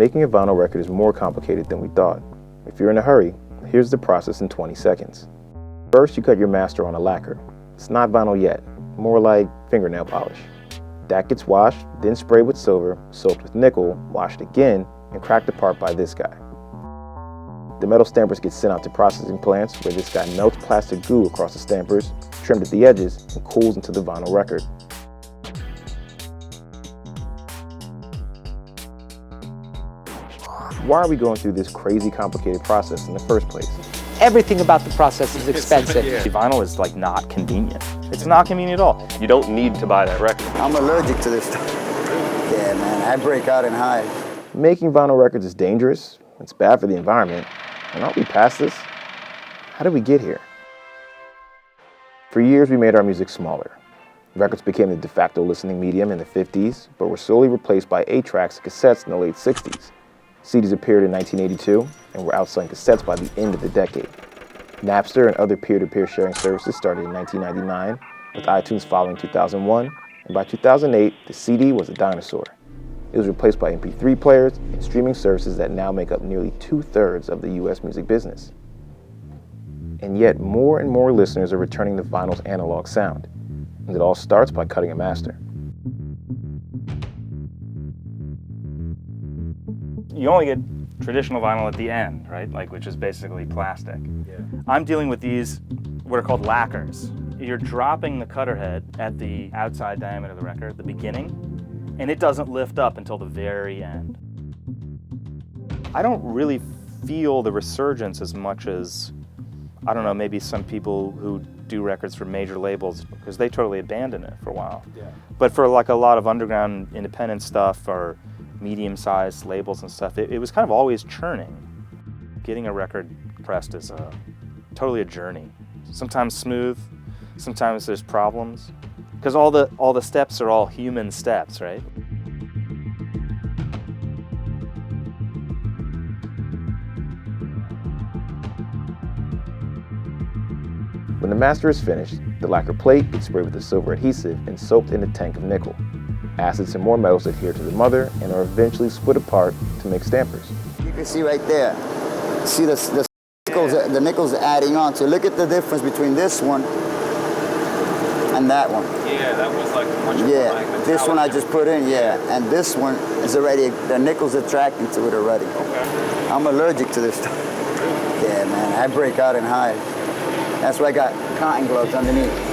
Making a vinyl record is more complicated than we thought. If you're in a hurry, here's the process in 20 seconds. First, you cut your master on a lacquer. It's not vinyl yet, more like fingernail polish. That gets washed, then sprayed with silver, soaked with nickel, washed again, and cracked apart by this guy. The metal stampers get sent out to processing plants where this guy melts plastic glue across the stampers, trimmed at the edges, and cools into the vinyl record. Why are we going through this crazy complicated process in the first place? Everything about the process is expensive. Yeah. Vinyl is like not convenient. It's not convenient at all. You don't need to buy that record. I'm allergic to this stuff. Yeah, man, I break out in hives. Making vinyl records is dangerous, it's bad for the environment, and aren't we past this? How did we get here? For years we made our music smaller. Records became the de facto listening medium in the 50s, but were slowly replaced by 8-tracks and cassettes in the late 60s. CDs appeared in 1982 and were outselling cassettes by the end of the decade. Napster and other peer-to-peer sharing services started in 1999, with iTunes following 2001, and by 2008, the CD was a dinosaur. It was replaced by MP3 players and streaming services that now make up nearly 2/3 of the US music business. And yet, more and more listeners are returning to vinyl's analog sound, and it all starts by cutting a master. You only get traditional vinyl at the end, right? Like, which is basically plastic. Yeah. I'm dealing with these, what are called lacquers. You're dropping the cutter head at the outside diameter of the record at the beginning, and it doesn't lift up until the very end. I don't really feel the resurgence as much as, I don't know, maybe some people who do records for major labels, because they totally abandoned it for a while. Yeah. But for like a lot of underground independent stuff or medium-sized labels and stuff, it was kind of always churning. Getting a record pressed is totally a journey. Sometimes smooth, sometimes there's problems, because all the steps are all human steps, right? When the master is finished, the lacquer plate gets sprayed with a silver adhesive and soaked in a tank of nickel. Acids and more metals adhere to the mother and are eventually split apart to make stampers. You can see right there, see the nickel's adding on. So look at the difference between this one and that one. Yeah, that was like much more Yeah, this one I just put in, yeah. And this one is already, the nickel's attracting to it already. Okay. I'm allergic to this stuff. Yeah, man, I break out in hives. That's why I got cotton gloves underneath.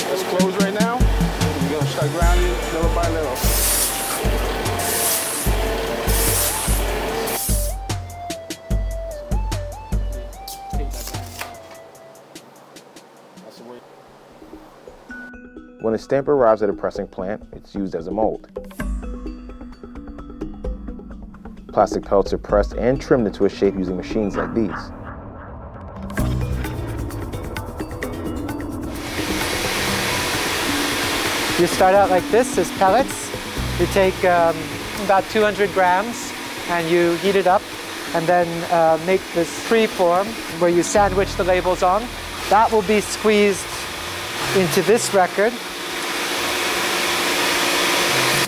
Let's close right now. We're gonna start grounding little by little. When a stamper arrives at a pressing plant, it's used as a mold. Plastic pellets are pressed and trimmed into a shape using machines like these. You start out like this as pellets. You take about 200 grams and you heat it up and then make this free form where you sandwich the labels on. That will be squeezed into this record.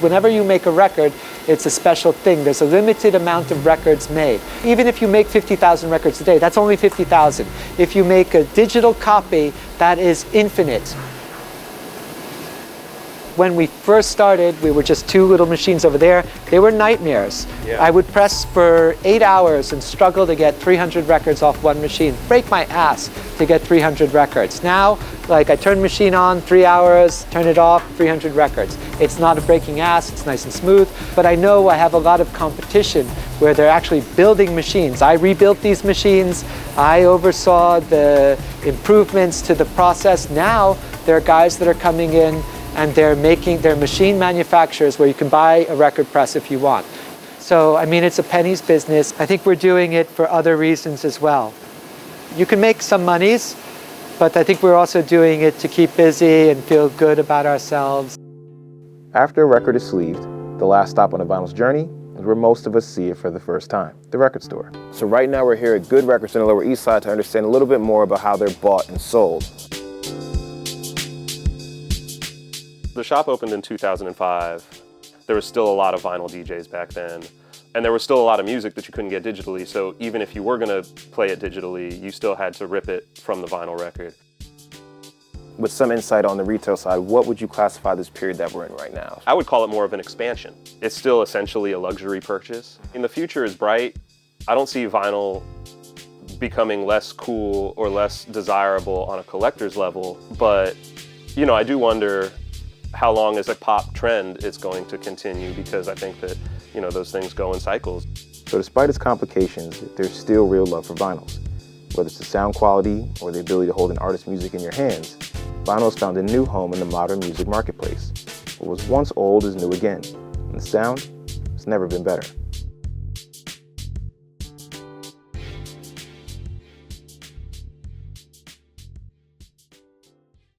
Whenever you make a record, it's a special thing. There's a limited amount of records made. Even if you make 50,000 records a day, that's only 50,000. If you make a digital copy, that is infinite. When we first started, we were just two little machines over there. They were nightmares. Yeah. I would press for 8 hours and struggle to get 300 records off one machine, break my ass to get 300 records. Now, like I turn the machine on, 3 hours, turn it off, 300 records. It's not a breaking ass, it's nice and smooth, but I know I have a lot of competition where they're actually building machines. I rebuilt these machines, I oversaw the improvements to the process. Now, there are guys that are coming in and they're machine manufacturers where you can buy a record press if you want. So, I mean, it's a penny's business. I think we're doing it for other reasons as well. You can make some monies, but I think we're also doing it to keep busy and feel good about ourselves. After a record is sleeved, the last stop on a vinyl's journey is where most of us see it for the first time, the record store. So right now we're here at Good Records in the Lower East Side to understand a little bit more about how they're bought and sold. The shop opened in 2005. There was still a lot of vinyl DJs back then. And there was still a lot of music that you couldn't get digitally, so even if you were gonna play it digitally, you still had to rip it from the vinyl record. With some insight on the retail side, what would you classify this period that we're in right now? I would call it more of an expansion. It's still essentially a luxury purchase. And the future is bright. I don't see vinyl becoming less cool or less desirable on a collector's level, but you know, I do wonder how long as a pop trend it's going to continue, because I think that, you know, those things go in cycles. So despite its complications, there's still real love for vinyls. Whether it's the sound quality or the ability to hold an artist's music in your hands, vinyl has found a new home in the modern music marketplace. What was once old is new again, and the sound has never been better.